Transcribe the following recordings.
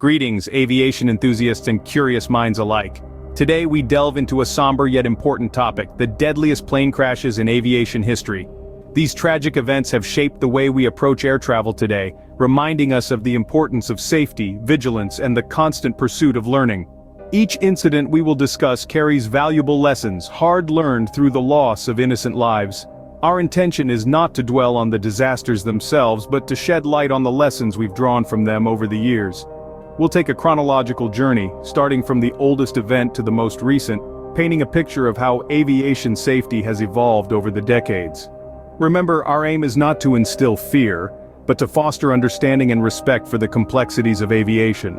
Greetings, aviation enthusiasts and curious minds alike. Today we delve into a somber yet important topic, the deadliest plane crashes in aviation history. These tragic events have shaped the way we approach air travel today, reminding us of the importance of safety, vigilance, and the constant pursuit of learning. Each incident we will discuss carries valuable lessons, hard-learned through the loss of innocent lives. Our intention is not to dwell on the disasters themselves, but to shed light on the lessons we've drawn from them over the years. We'll take a chronological journey, starting from the oldest event to the most recent, painting a picture of how aviation safety has evolved over the decades. Remember, our aim is not to instill fear, but to foster understanding and respect for the complexities of aviation.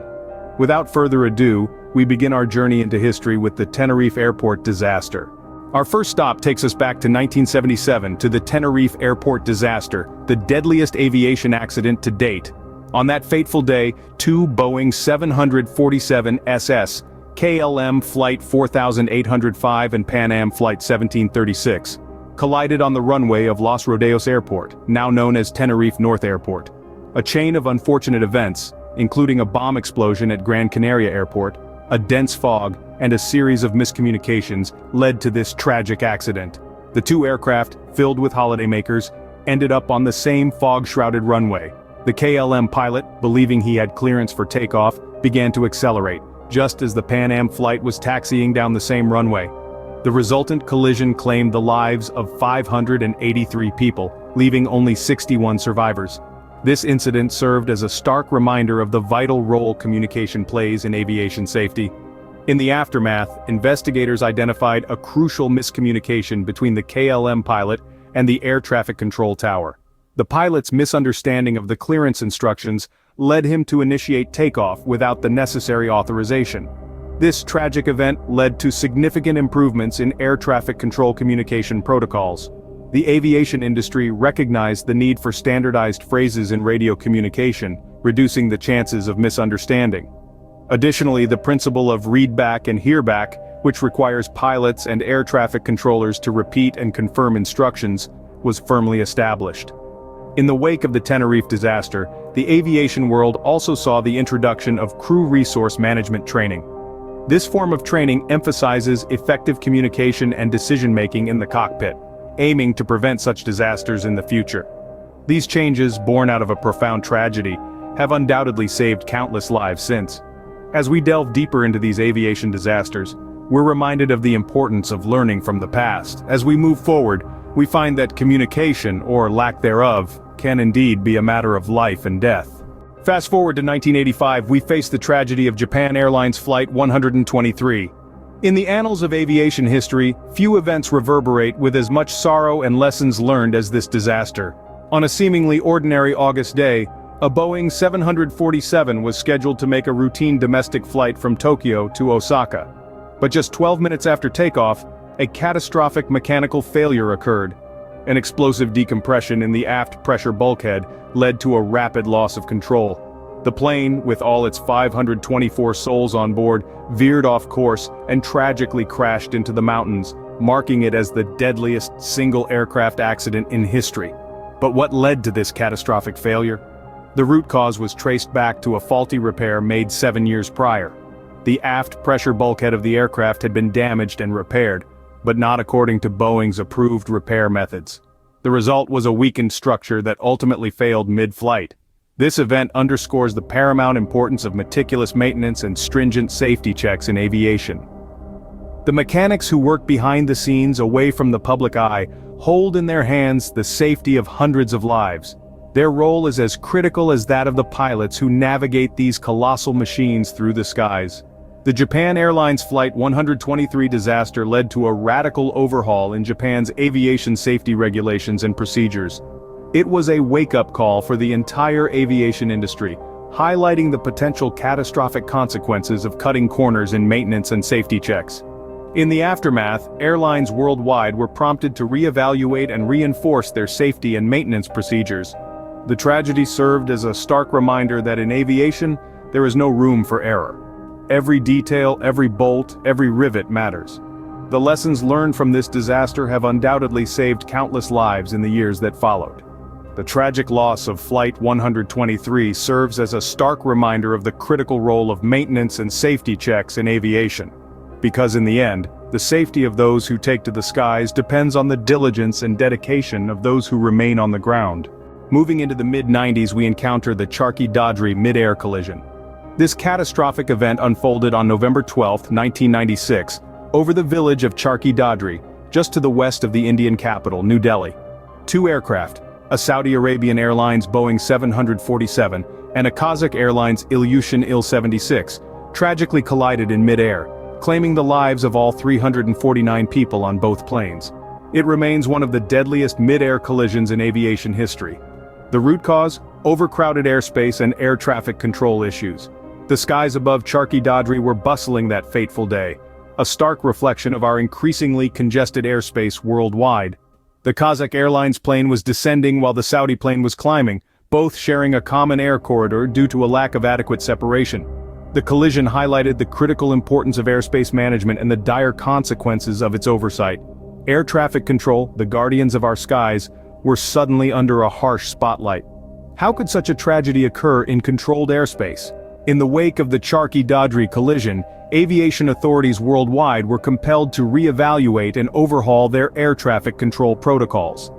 Without further ado, we begin our journey into history with the Tenerife airport disaster. Our first stop takes us back to 1977 to the Tenerife airport disaster, the deadliest aviation accident to date. On that fateful day, two Boeing 747 SS, KLM Flight 4805 and Pan Am Flight 1736, collided on the runway of Los Rodeos Airport, now known as Tenerife North Airport. A chain of unfortunate events, including a bomb explosion at Gran Canaria Airport, a dense fog, and a series of miscommunications, led to this tragic accident. The two aircraft, filled with holidaymakers, ended up on the same fog-shrouded runway. The KLM pilot, believing he had clearance for takeoff, began to accelerate, just as the Pan Am flight was taxiing down the same runway. The resultant collision claimed the lives of 583 people, leaving only 61 survivors. This incident served as a stark reminder of the vital role communication plays in aviation safety. In the aftermath, investigators identified a crucial miscommunication between the KLM pilot and the air traffic control tower. The pilot's misunderstanding of the clearance instructions led him to initiate takeoff without the necessary authorization. This tragic event led to significant improvements in air traffic control communication protocols. The aviation industry recognized the need for standardized phrases in radio communication, reducing the chances of misunderstanding. Additionally, the principle of read back and hear back, which requires pilots and air traffic controllers to repeat and confirm instructions, was firmly established. In the wake of the Tenerife disaster, the aviation world also saw the introduction of crew resource management training. This form of training emphasizes effective communication and decision-making in the cockpit, aiming to prevent such disasters in the future. These changes, born out of a profound tragedy, have undoubtedly saved countless lives since. As we delve deeper into these aviation disasters, we're reminded of the importance of learning from the past. As we move forward, we find that communication, or lack thereof, can indeed be a matter of life and death. Fast forward to 1985, we face the tragedy of Japan Airlines Flight 123. In the annals of aviation history, few events reverberate with as much sorrow and lessons learned as this disaster. On a seemingly ordinary August day, a Boeing 747 was scheduled to make a routine domestic flight from Tokyo to Osaka. But just 12 minutes after takeoff, a catastrophic mechanical failure occurred. An explosive decompression in the aft pressure bulkhead led to a rapid loss of control. The plane, with all its 524 souls on board, veered off course and tragically crashed into the mountains, marking it as the deadliest single aircraft accident in history. But what led to this catastrophic failure? The root cause was traced back to a faulty repair made 7 years prior. The aft pressure bulkhead of the aircraft had been damaged and repaired, but not according to Boeing's approved repair methods. The result was a weakened structure that ultimately failed mid-flight. This event underscores the paramount importance of meticulous maintenance and stringent safety checks in aviation. The mechanics who work behind the scenes, away from the public eye, hold in their hands the safety of hundreds of lives. Their role is as critical as that of the pilots who navigate these colossal machines through the skies. The Japan Airlines Flight 123 disaster led to a radical overhaul in Japan's aviation safety regulations and procedures. It was a wake-up call for the entire aviation industry, highlighting the potential catastrophic consequences of cutting corners in maintenance and safety checks. In the aftermath, airlines worldwide were prompted to reevaluate and reinforce their safety and maintenance procedures. The tragedy served as a stark reminder that in aviation, there is no room for error. Every detail, every bolt, every rivet matters. The lessons learned from this disaster have undoubtedly saved countless lives in the years that followed. The tragic loss of Flight 123 serves as a stark reminder of the critical role of maintenance and safety checks in aviation. Because in the end, the safety of those who take to the skies depends on the diligence and dedication of those who remain on the ground. Moving into the mid-90s, we encounter the Charkhi-Dadri mid-air collision. This catastrophic event unfolded on November 12, 1996, over the village of Charkhi-Dadri, just to the west of the Indian capital, New Delhi. Two aircraft, a Saudi Arabian Airlines Boeing 747 and a Kazakh Airlines Ilyushin Il-76, tragically collided in mid-air, claiming the lives of all 349 people on both planes. It remains one of the deadliest mid-air collisions in aviation history. The root cause? Overcrowded airspace and air traffic control issues. The skies above Charkhi-Dadri were bustling that fateful day, a stark reflection of our increasingly congested airspace worldwide. The Kazakh Airlines plane was descending while the Saudi plane was climbing, both sharing a common air corridor due to a lack of adequate separation. The collision highlighted the critical importance of airspace management and the dire consequences of its oversight. Air traffic control, the guardians of our skies, were suddenly under a harsh spotlight. How could such a tragedy occur in controlled airspace? In the wake of the Charkhi-Dadri collision, aviation authorities worldwide were compelled to re-evaluate and overhaul their air traffic control protocols.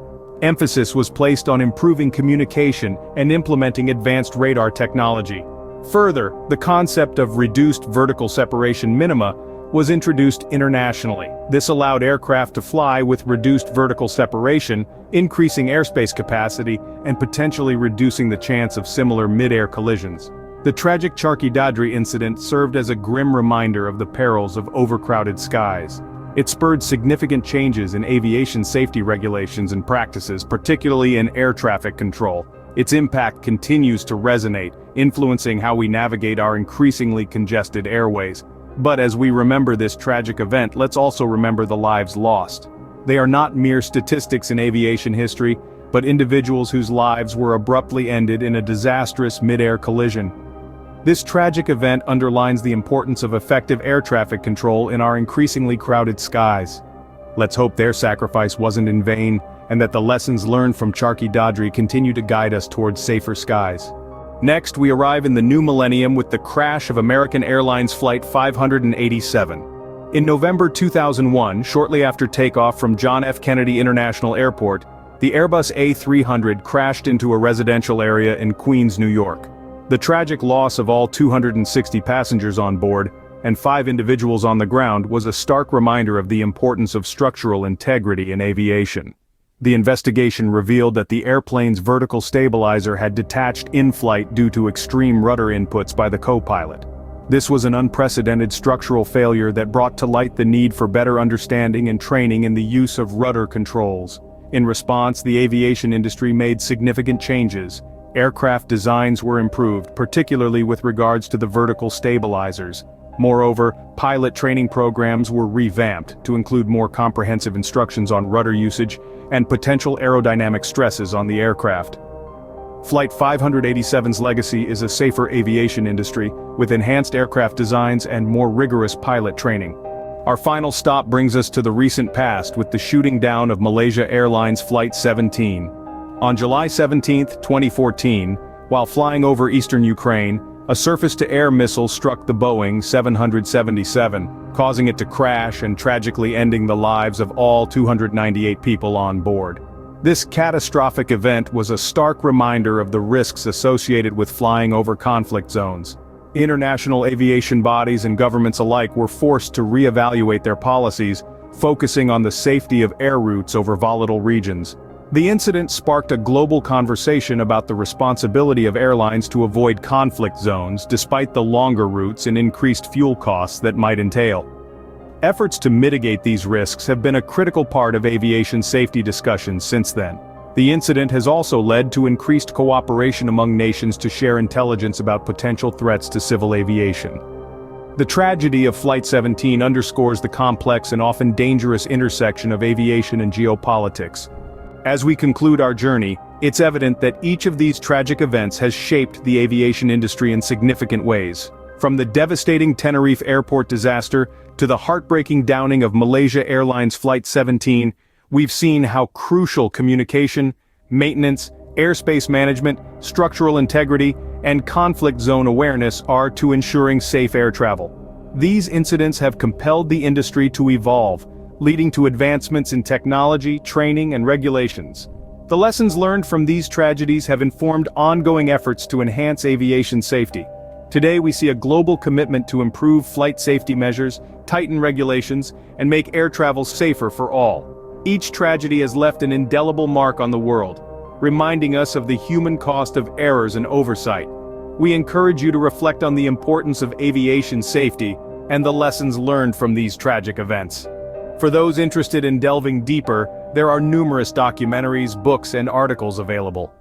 Emphasis was placed on improving communication and implementing advanced radar technology. Further, the concept of reduced vertical separation minima was introduced internationally. This allowed aircraft to fly with reduced vertical separation, increasing airspace capacity and potentially reducing the chance of similar mid-air collisions. The tragic Charkhi-Dadri incident served as a grim reminder of the perils of overcrowded skies. It spurred significant changes in aviation safety regulations and practices, particularly in air traffic control. Its impact continues to resonate, influencing how we navigate our increasingly congested airways. But as we remember this tragic event, let's also remember the lives lost. They are not mere statistics in aviation history, but individuals whose lives were abruptly ended in a disastrous mid-air collision. This tragic event underlines the importance of effective air traffic control in our increasingly crowded skies. Let's hope their sacrifice wasn't in vain, and that the lessons learned from Charkhi-Dadri continue to guide us towards safer skies. Next, we arrive in the new millennium with the crash of American Airlines Flight 587. In November 2001, shortly after takeoff from John F. Kennedy International Airport, the Airbus A300 crashed into a residential area in Queens, New York. The tragic loss of all 260 passengers on board, and 5 individuals on the ground, was a stark reminder of the importance of structural integrity in aviation. The investigation revealed that the airplane's vertical stabilizer had detached in-flight due to extreme rudder inputs by the co-pilot. This was an unprecedented structural failure that brought to light the need for better understanding and training in the use of rudder controls. In response, the aviation industry made significant changes. Aircraft designs were improved, particularly with regards to the vertical stabilizers. Moreover, pilot training programs were revamped to include more comprehensive instructions on rudder usage and potential aerodynamic stresses on the aircraft. Flight 587's legacy is a safer aviation industry, with enhanced aircraft designs and more rigorous pilot training. Our final stop brings us to the recent past with the shooting down of Malaysia Airlines Flight 17. On July 17, 2014, while flying over eastern Ukraine, a surface-to-air missile struck the Boeing 777, causing it to crash and tragically ending the lives of all 298 people on board. This catastrophic event was a stark reminder of the risks associated with flying over conflict zones. International aviation bodies and governments alike were forced to re-evaluate their policies, focusing on the safety of air routes over volatile regions. The incident sparked a global conversation about the responsibility of airlines to avoid conflict zones despite the longer routes and increased fuel costs that might entail. Efforts to mitigate these risks have been a critical part of aviation safety discussions since then. The incident has also led to increased cooperation among nations to share intelligence about potential threats to civil aviation. The tragedy of Flight 17 underscores the complex and often dangerous intersection of aviation and geopolitics. As we conclude our journey, it's evident that each of these tragic events has shaped the aviation industry in significant ways. From the devastating Tenerife airport disaster to the heartbreaking downing of Malaysia Airlines Flight 17, we've seen how crucial communication, maintenance, airspace management, structural integrity, and conflict zone awareness are to ensuring safe air travel. These incidents have compelled the industry to evolve, leading to advancements in technology, training, and regulations. The lessons learned from these tragedies have informed ongoing efforts to enhance aviation safety. Today we see a global commitment to improve flight safety measures, tighten regulations, and make air travel safer for all. Each tragedy has left an indelible mark on the world, reminding us of the human cost of errors and oversight. We encourage you to reflect on the importance of aviation safety and the lessons learned from these tragic events. For those interested in delving deeper, there are numerous documentaries, books, and articles available.